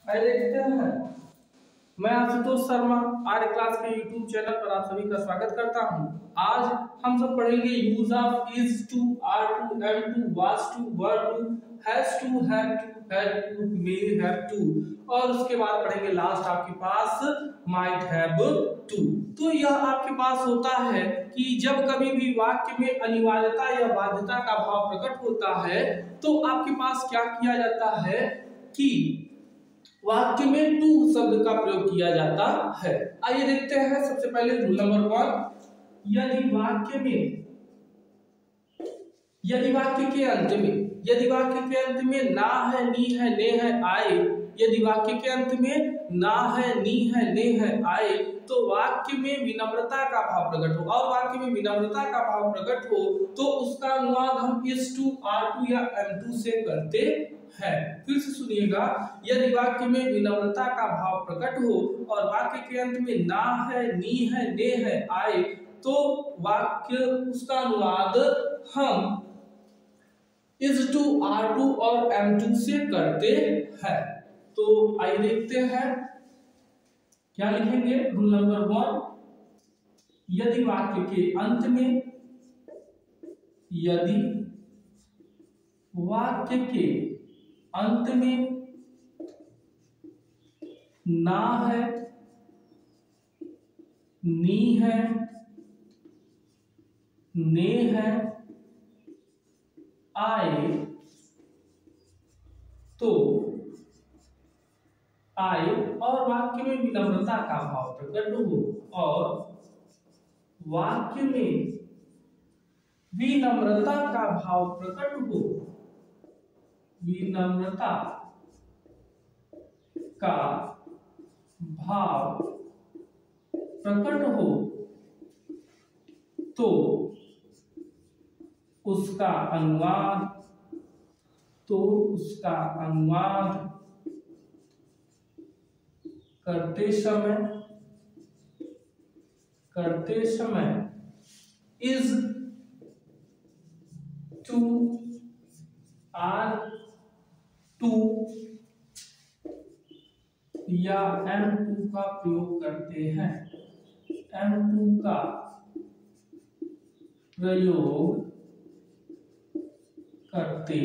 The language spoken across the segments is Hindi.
आइए देखते हैं। मैं आशुतोष शर्मा आर्य क्लास के यूट्यूब चैनल पर आप सभी का स्वागत करता हूं। आज हम सब पढ़ेंगे use of is to, are to, am to, was to, were to, has to, had to, had to, may have to और उसके बाद पढ़ेंगे लास्ट आपके पास माइट हैव टू। तो यह आपके पास होता है कि जब कभी भी वाक्य में अनिवार्यता या बाध्यता का भाव प्रकट होता है तो आपके पास क्या किया जाता है कि वाक्य में टू शब्द का प्रयोग किया जाता है। आइए देखते हैं। सबसे पहले रूल नंबर 1, यदि वाक्य के अंत में ना है, नी है, ने है, आए, यदि वाक्य के अंत में ना है, नी है, ने है, आए तो वाक्य में विनम्रता का भाव प्रकट हो, और वाक्य में विनम्रता का भाव प्रकट हो तो उसका अनुवाद हम इज टू, आर टू या एम टू से करते है। फिर से सुनिएगा, यदि वाक्य में विनम्रता का भाव प्रकट हो और वाक्य के अंत में ना है, नी है, ने है, आए तो वाक्य उसका अनुवाद हम इज टू, आर टू और एम टू से करते हैं। तो आइए देखते हैं क्या लिखेंगे। रूल नंबर 1, यदि वाक्य के अंत में ना है, नी है, ने है, आए तो आए और वाक्य में विनम्रता का भाव प्रकट हो, और वाक्य में विनम्रता का भाव प्रकट हो, विनम्रता का भाव प्रकट हो तो उसका अनुवाद करते समय इज टू, आर टू या एम टू का प्रयोग करते हैं। एम टू का प्रयोग करते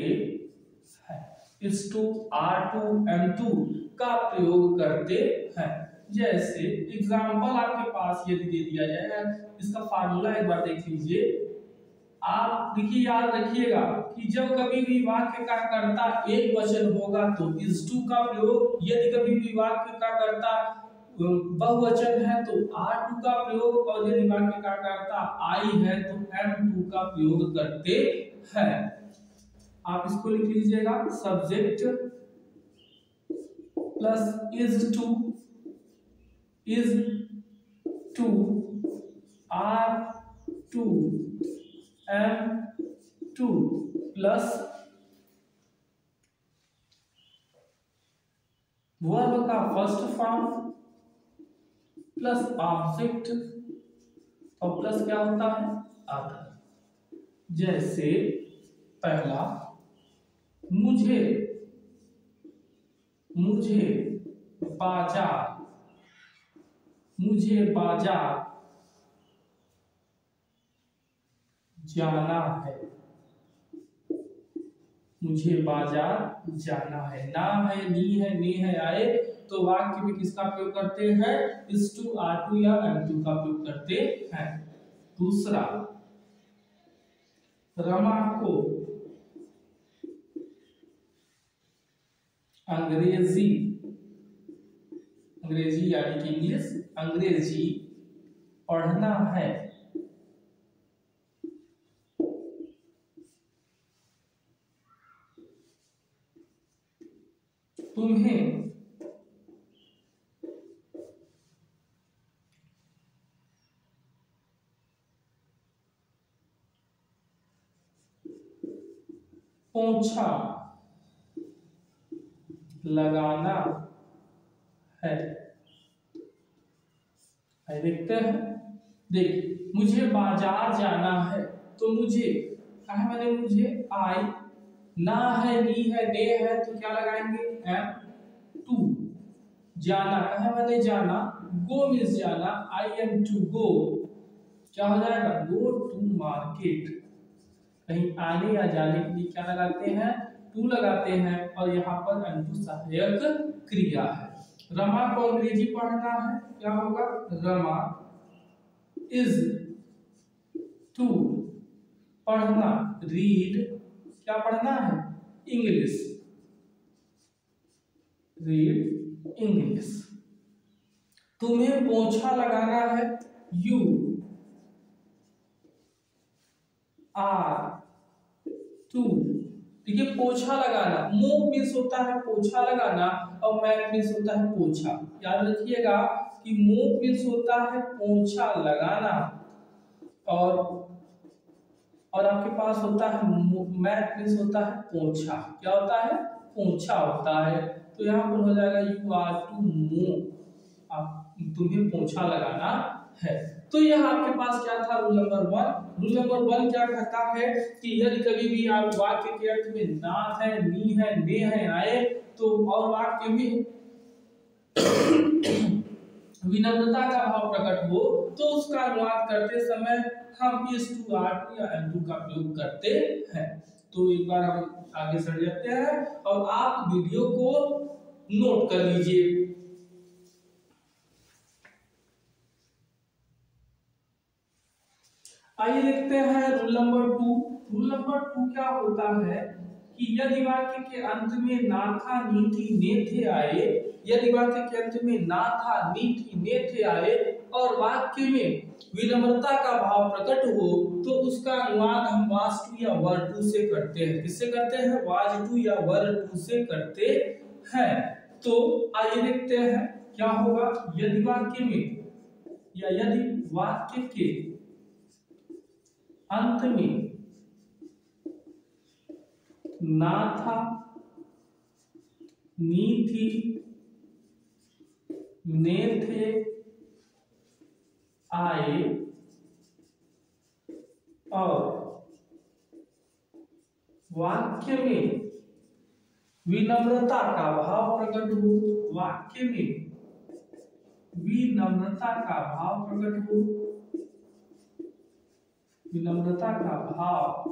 हैं, इस to, are to, am to का प्रयोग करते हैं। जैसे एग्जाम्पल आपके पास यदि दे दिया जाए, इसका फार्मूला एक बार देख लीजिए। आप देखिए, याद रखिएगा कि जब कभी भी वाक्य का कर्ता एक वचन होगा तो इज टू का प्रयोग, यदि कभी भी वाक्य का कर्ता बहुवचन है तो आर टू का प्रयोग, और यदि वाक्य का कर्ता आई है तो एम टू का प्रयोग करते हैं। आप इसको लिख लीजिएगा, subject plus is to, are to, am to plus verb का फर्स्ट फॉर्म प्लस ऑब्जेक्ट, और प्लस क्या होता है, अदर। जैसे पहला, मुझे बाजार जाना है, मुझे बाजार जाना है। ना है, नी है, ने है, आए तो वाक्य में किसका प्रयोग करते हैं, इज टू, आर टू या एम टू का प्रयोग करते हैं। दूसरा, रमा को अंग्रेजी यानी कि इंग्लिश, अंग्रेजी पढ़ना है। तुम्हें पोंछा लगाना है। देखते हैं, देखिए मुझे बाजार जाना है तो मुझे कहा मैंने, मुझे आई, ना है, नी है, ने है तो क्या लगाएंगे, एम टू, जाना, कहा मैंने जाना, गो मीन्स जाना, आई एम टू गो, क्या हो जाएगा, गो टू मार्केट। कहीं आने या जाने के लिए क्या लगाते हैं, टू लगाते हैं, और यहाँ पर एम टू सहायक क्रिया है। रमा को अंग्रेजी पढ़ना है, क्या होगा, रमा इज टू पढ़ना, रीड क्या पढ़ना है, इंग्लिश, रीड इंग्लिश। तुम्हें पोछा लगाना है, यू आर टू, देखिए पोछा लगाना, मोप मीन्स होता है पोछा लगाना, और मैप मीन्स होता है पोछा। याद रखिएगा कि मोप मीन्स होता है पोछा लगाना, और आपके पास होता है मैप मीन्स होता है पोछा, क्या होता है, पोछा होता है। तो यहाँ पर हो जाएगा यू आर टू मोप, तुम्हें पोछा लगाना है। तो यह आपके पास क्या था, रूल नंबर 1। रूल नंबर 1 क्या कहता है कि यदि कभी भी आप वाक्य के अर्थ में ना है, नी है, ने है आए, तो और वाक्य में विनम्रता का भाव प्रकट हो, तो उसका अनुवाद करते समय हम इस टू, आर टू या एम टू का प्रयोग करते हैं। तो एक बार हम आगे चढ़ जाते हैं और आप वीडियो को नोट कर लीजिए। आइए देखते हैं रूल नंबर 2। रूल नंबर 2 क्या होता है कि यदि वाक्य के अंत में ना था, नी थी, ने थे आए, यदि वाक्य के अंत में ना था, नी थी, ने थे आए, और वाक्य में विनम्रता का भाव प्रकट हो, तो उसका अनुवाद हम वाज टू या वर टू से करते हैं। किससे करते हैं, वाज टू या वर टू से करते हैं। तो आइए देखते हैं क्या होगा, यदि वाक्य में या यदि वाक्य के अंत में ना था, नी थी, ने थे आए, और वाक्य में विनम्रता का भाव प्रकट हो, वाक्य में विनम्रता का भाव प्रकट हो, विनम्रता का भाव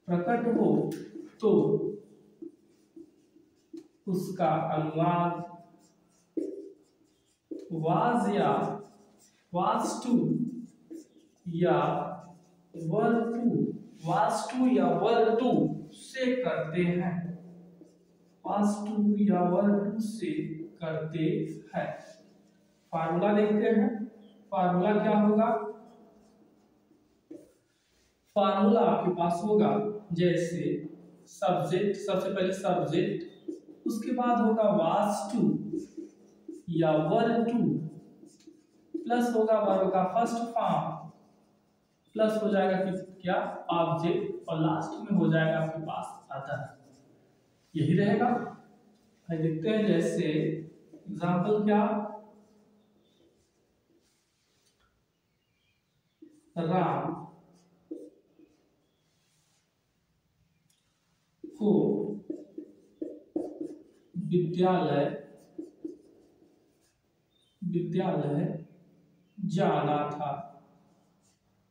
प्रकट हो, तो उसका अनुवाद वाज या वाज टू या वर टू, वाज टू या वर टू से करते हैं, वाज टू या वर टू से करते हैं। फार्मूला देखते हैं, फार्मूला क्या होगा, फार्मूला आपके पास होगा जैसे सब्जेक्ट, सबसे पहले सब्जेक्ट, उसके बाद होगा वाज टू या वर टू, प्लस होगा वर्ब का फर्स्ट फॉर्म, प्लस हो जाएगा कि क्या, ऑब्जेक्ट, और लास्ट में हो जाएगा आपके पास अदर। यही रहेगा। देखते हैं जैसे एग्जाम्पल क्या, राम को विद्यालय जाना था,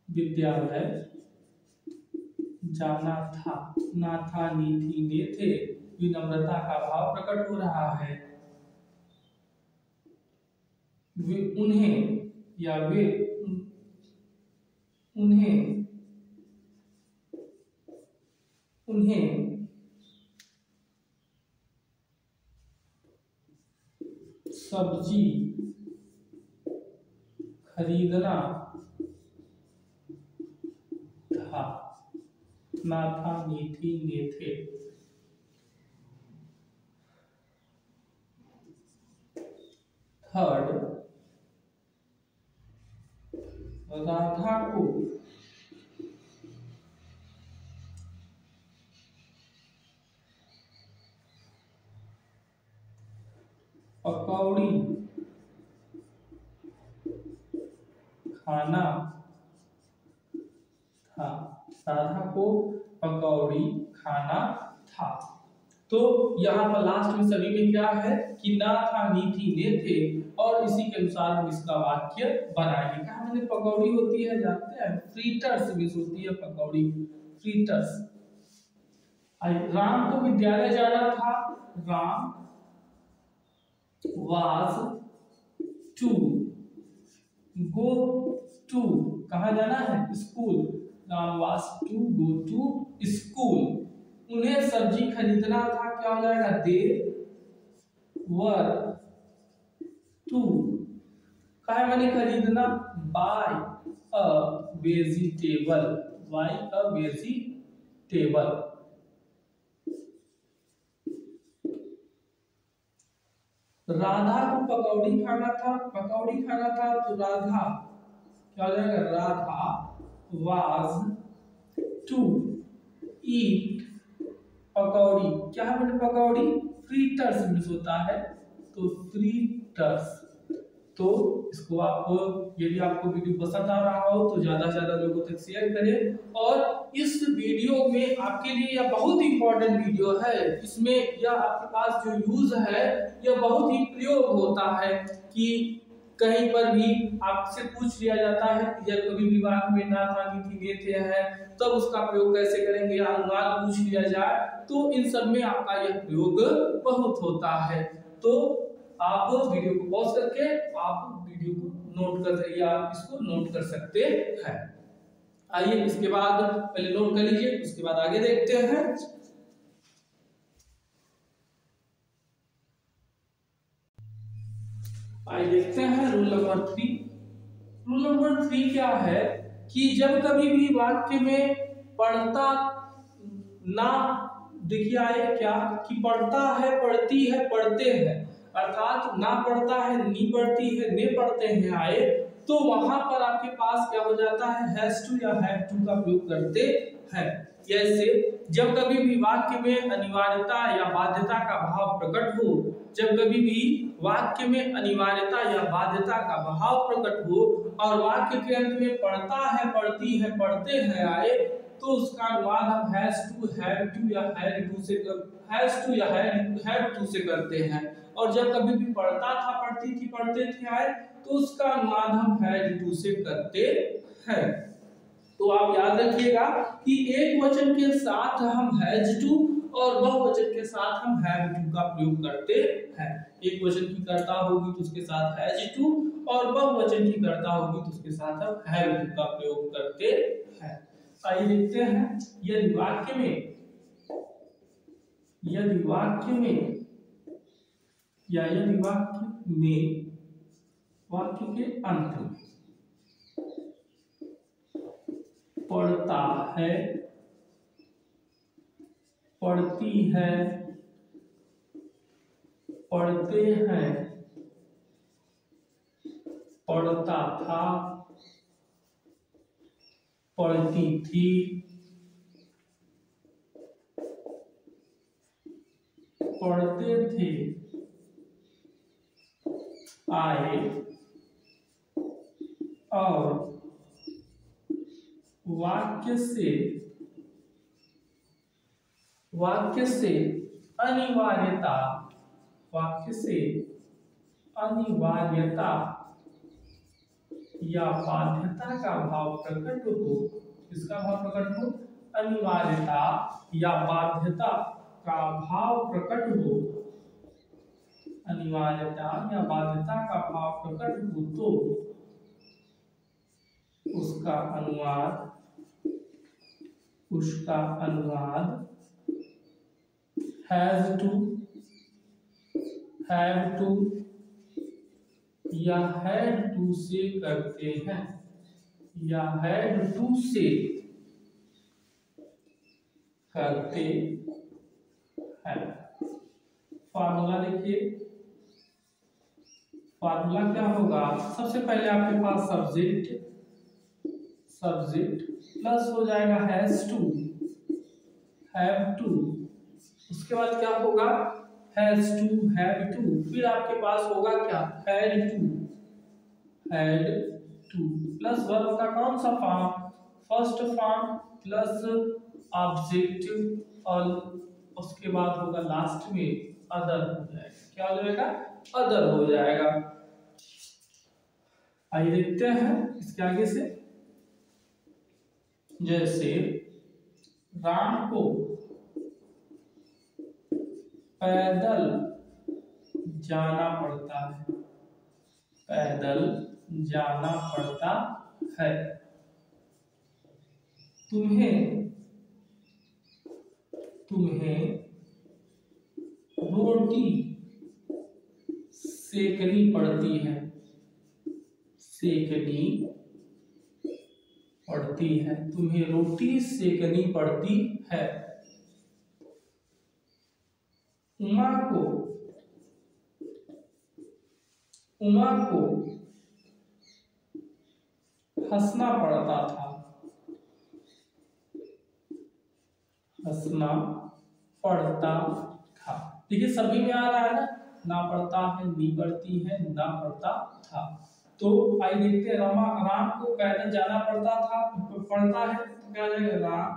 विद्यालय जाना था, ना था, नी थी, ने थे, विनम्रता का भाव प्रकट हो रहा है। वे उन्हें या वे उन्हें सब्जी खरीदना था, ना था, नी थी, ने थे। थर्ड, राधा को पकौड़ी खाना था, राधा को पकौड़ी खाना था। तो यहाँ पर लास्ट में सभी में क्या है कि ना था, नी थी, ने थे, और इसी के अनुसार हम इसका वाक्य बनाएंगे। क्या मैंने पकौड़ी होती है जानते हैं, फ्रीटर्स भी होती है पकौड़ी, फ्रीटर्स। राम को विद्यालय जाना था, Ram was to go to, कहा जाना है, school. Ram was to go to school. उन्हें सब्जी खरीदना था, क्या हो जाएगा, दे वर टू, कहा मैंने खरीदना, buy a vegetable, buy a vegetable. Radha को पकौड़ी खाना था, पकौड़ी खाना था, तो राधा क्या हो जाएगा, राधा वाज टू ईट पकौड़ी। क्या है मैंने पकौड़ी, फ्रीटर्स मिस होता है, तो फ्रीटर्स। तो इसको आप, यदि आपको वीडियो पसंद आ रहा हो तो ज्यादा से ज्यादा लोगों तक शेयर करें। और इस वीडियो में आपके लिए यह बहुत ही इंपॉर्टेंट वीडियो है, इसमें यह आपके पास जो यूज है यह बहुत ही प्रयोग होता है कि कहीं पर भी आपसे पूछ लिया जाता है कि जब कभी भी वाक्य में ना था, नी थी, ने थे है, तब उसका प्रयोग कैसे करेंगे, या अनुवाद पूछ लिया जाए, तो इन सब में आपका यह प्रयोग बहुत होता है। तो आप वीडियो को पॉज करके आप वीडियो को नोट कर, या इसको नोट कर सकते हैं। आइए इसके बाद पहले नोट कर लीजिए, उसके बाद आगे देखते हैं। आइए देखते हैं रूल नंबर 3। रूल नंबर 3 क्या है कि जब कभी भी वाक्य में पढ़ता ना देखिए आए, क्या कि पढ़ता है, पढ़ती है, पढ़ते हैं, अर्थात ना पढ़ता है, नी पढ़ती है, ने पढ़ते हैं आए, तो वहां पर आपके पास क्या हो जाता है, हैज टू या हैव टू का प्रयोग करते हैं। जैसे जब कभी भी वाक्य में अनिवार्यता या बाध्यता का भाव प्रकट हो, जब कभी भी वाक्य में अनिवार्यता या बाध्यता का भाव प्रकट हो और वाक्य के अंत में पढ़ता है, पढ़ती है, पढ़ते हैं आए, तो उसका अनुवाद हम हैज टू, हैव टू या हैड टू से, हैज टू या हैव टू से करते हैं। और जब कभी भी पढ़ता था, पढ़ती थी, पढ़ते थे आए, तो उसका अनुवाद हम हैड टू से करते हैं। तो आप याद रखिएगा कि एक वचन के साथ हम हैज टू और बहुवचन के साथ हम हैव टू का प्रयोग करते हैं। एक वचन की कर्ता होगी तो उसके साथ हैज टू, और बहुवचन की कर्ता होगी तो उसके साथ हम हैव टू का प्रयोग करते हैं। आइए देखते हैं, यदि वाक्य में या यदि वाक्य में वाक्य के अंत में पढ़ता है, पढ़ती है, पढ़ते हैं, पढ़ता था, पढ़ती थी, पढ़ते थे आए, और वाक्य से अनिवार्यता, वाक्य से अनिवार्यता या बाध्यता का भाव प्रकट हो, किसका भाव प्रकट हो, अनिवार्यता या बाध्यता का भाव प्रकट हो, अनिवार्यता या बाध्यता का भाव प्रकट हो, तो उसका अनुवाद हैज टू, हैव टू या हैड टू से करते हैं, या हैड टू से करते हैं। फार्मूला देखिए, फार्मूला क्या होगा, सबसे पहले आपके पास सब्जेक्ट प्लस हो जाएगा हैज टू, हैव टू, उसके बाद क्या होगा, हैज टू, हैव टू, फिर आपके पास होगा क्या, हैड टू प्लस वर्ब का कौन सा form, first form plus objective और उसके बाद होगा लास्ट में अदर हो जाएगा। क्या हो जाएगा? अदर हो जाएगा। आइए देखते हैं इसके आगे से। जैसे राम को पैदल जाना पड़ता है, पैदल जाना पड़ता है। तुम्हें रोटी सेकनी पड़ती है, सेकनी पड़ती है। तुम्हें रोटी सेकनी पड़ती है। उमा को हंसना पड़ता था, हंसना पड़ता था। देखिए सभी में आ रहा है ना पड़ता है, नी पड़ती है, ना पड़ता था। तो आइए देखते हैं। राम को पैदल जाना पड़ता था, पड़ता है तो क्या जाएगा? राम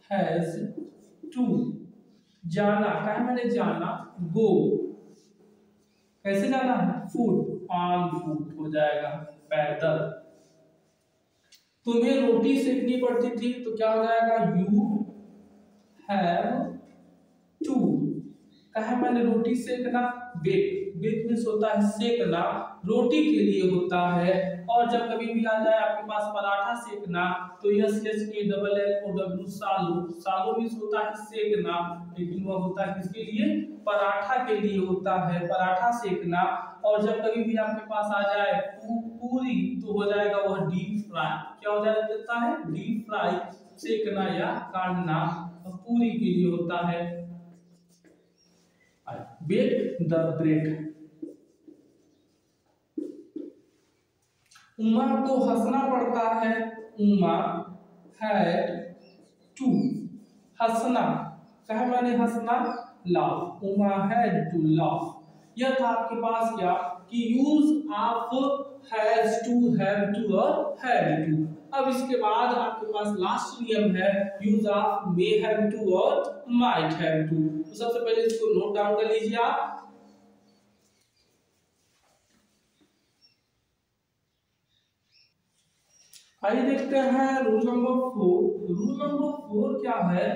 हैज टू, जाना क्या है? मैंने जाना, गो, कैसे जाना है? फुट, ऑन फुट हो जाएगा, पैदल। तुम्हें रोटी सेकनी पड़ती थी तो क्या हो जाएगा? यू हैव टू, कहा मैंने रोटी सेकना, बेक, बेक मीन्स होता है सेकना, रोटी के लिए होता है। और जब कभी भी आ जाए आपके पास पराठा सेकना तो SHALL सालो, सालो मीन्स होता है सेकना, लेकिन वह होता है किसके लिए? पराठा के लिए होता है, पराठा सेकना। और जब कभी भी आपके पास आ जाए पूरी तो हो जाएगा वह डीप फ्राई। क्या हो जाता है? डीप फ्राई, सेकना या काटना, पूरी के लिए होता है। Bake the bread. उमा को हंसना पड़ता है, उमा हैड टू, हंसना कहे मैंने हंसना, laugh, Uma had to laugh. यह था आपके पास क्या कि use of has to, have to और हैड टू। अब इसके बाद आपके पास लास्ट नियम है use of may have to और माइट हैव टू। तो सबसे पहले इसको नोट डाउन कर लीजिए आप। आइए देखते हैं रूल नंबर 4। रूल नंबर 4 क्या है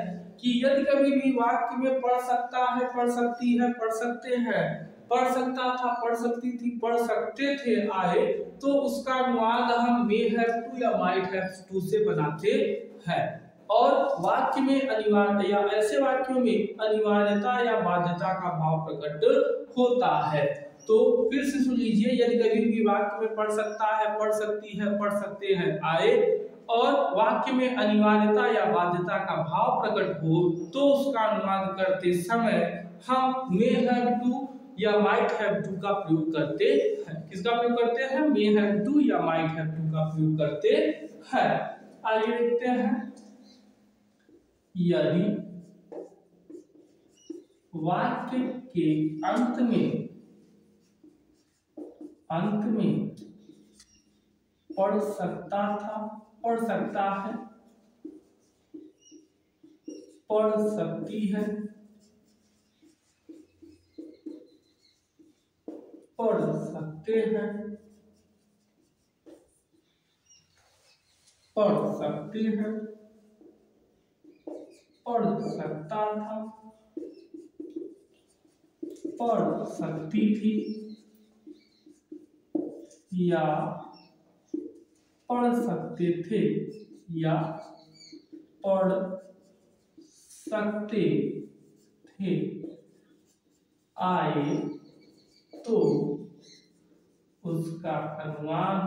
कि यदि कभी भी वाक्य में पढ़ सकता है, पढ़ सकती है, पढ़ सकते हैं, पढ़ सकता था, पढ़ सकती थी, पढ़ सकते थे आए तो उसका अनुवाद हम मे हैव टू या माइट हैव टू से बनाते हैं। और वाक्य में अनिवार्य या ऐसे वाक्यों में अनिवार्यता या बाध्यता का भाव प्रकट होता है। तो फिर से सुन लीजिए। यदि कभी भी वाक्य में पढ़ सकता है, पढ़ सकती है, पढ़ सकते हैं आए और वाक्य में अनिवार्यता या बाध्यता का भाव प्रकट हो तो उसका अनुवाद करते समय हम मे हैव टू या माइट हैव टू का प्रयोग करते हैं। किसका प्रयोग करते हैं? मे हैव टू या माइट हैव टू का प्रयोग करते हैं। आइए देखते हैं। यदि वाक्य के अंत में पढ़ सकता था, पढ़ सकता है, पढ़ सकती है, पढ़ सकते हैं, पढ़ सकते हैं, पढ़ सकता था, पढ़ सकती थी या पढ़ सकते थे या पढ़ सकते थे आए तो उसका अनुवाद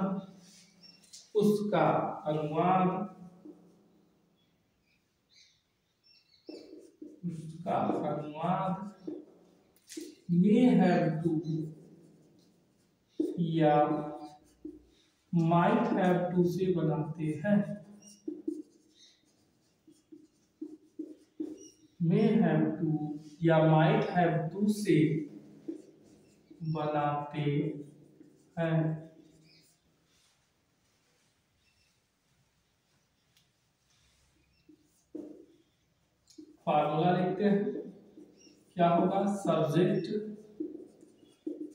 मे हैव टू या माइट हैव टू से बनाते हैं। मे हैव टू या माइट हैव टू से बनाते हैं। फार्मूला लिखते हैं, क्या होगा, subject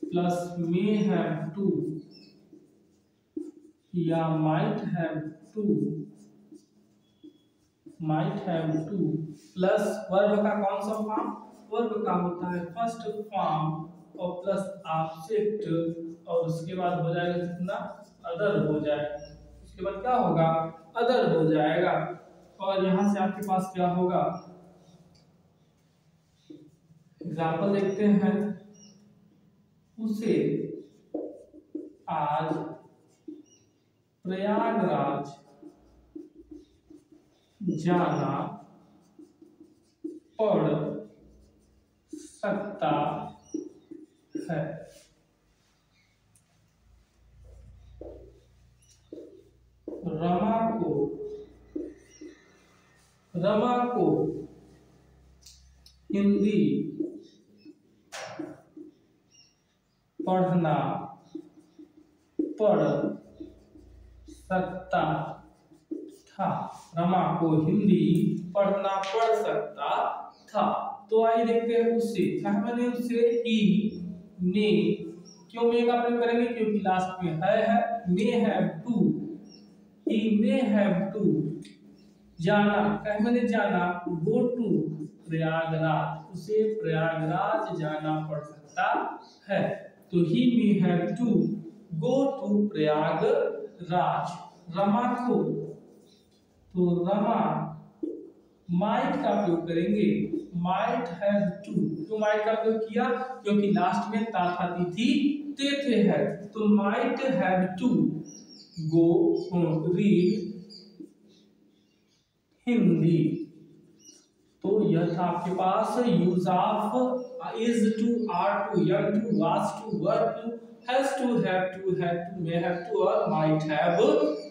plus may have to या might have to plus verb का कौन सा फॉर्म, वर्ब का होता है फर्स्ट फॉर्म और प्लस ऑब्जेक्ट, और उसके बाद हो जाएगा कितना, अदर हो जाएगा, उसके बाद क्या होगा, अदर हो जाएगा। और यहां से आपके पास क्या होगा, एग्जाम्पल देखते हैं, उसे आज प्रयागराज जाना पड़ सकता है। रमा को हिंदी पढ़ना पड़ सकता था। रमा को हिंदी पढ़ना पड़ सकता था। तो आइए देखते हैं उससे, चाहे मैंने उससे ही, ने, क्यों मे का प्रयोग करेंगे, क्योंकि लास्ट में है, may have to, he may have to, जाना, कहे मैंने जाना, गो टू प्रयागराज, उसे प्रयागराज जाना पड़ सकता है। तो he may have to go to Prayagraj. Rama को, तो रमा माइट का प्रयोग करेंगे, माइट हैव टू, क्यों माइट का प्रयोग किया, क्योंकि लास्ट में ता था ती थी ते थे है, तो might have to go read Hindi. तो यह था आपके पास use of is to, are to, am to, was to, were to, has to, have to, may have to और माइट हैव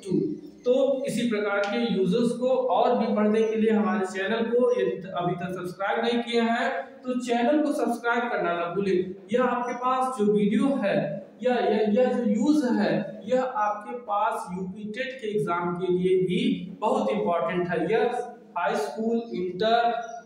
टू। तो इसी प्रकार के यूजर्स को और भी पढ़ने के लिए हमारे चैनल को यदि अभी तक सब्सक्राइब नहीं किया है तो चैनल को सब्सक्राइब करना ना भूलें। यह आपके पास जो वीडियो है यह जो यूज है यह आपके पास यूपी टेट के एग्जाम के लिए भी बहुत इंपॉर्टेंट है। यह हाई स्कूल, इंटर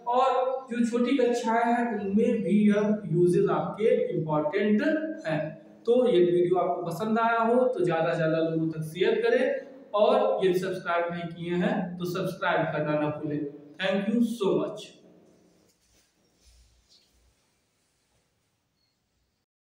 और जो छोटी कक्षाएं हैं उनमें भी यह यूजेस आपके इंपॉर्टेंट हैं। तो ये वीडियो आपको पसंद आया हो तो ज्यादा से ज्यादा लोगों तक शेयर करें और यदि सब्सक्राइब नहीं किए हैं तो सब्सक्राइब करना ना भूलें। Thank you so much.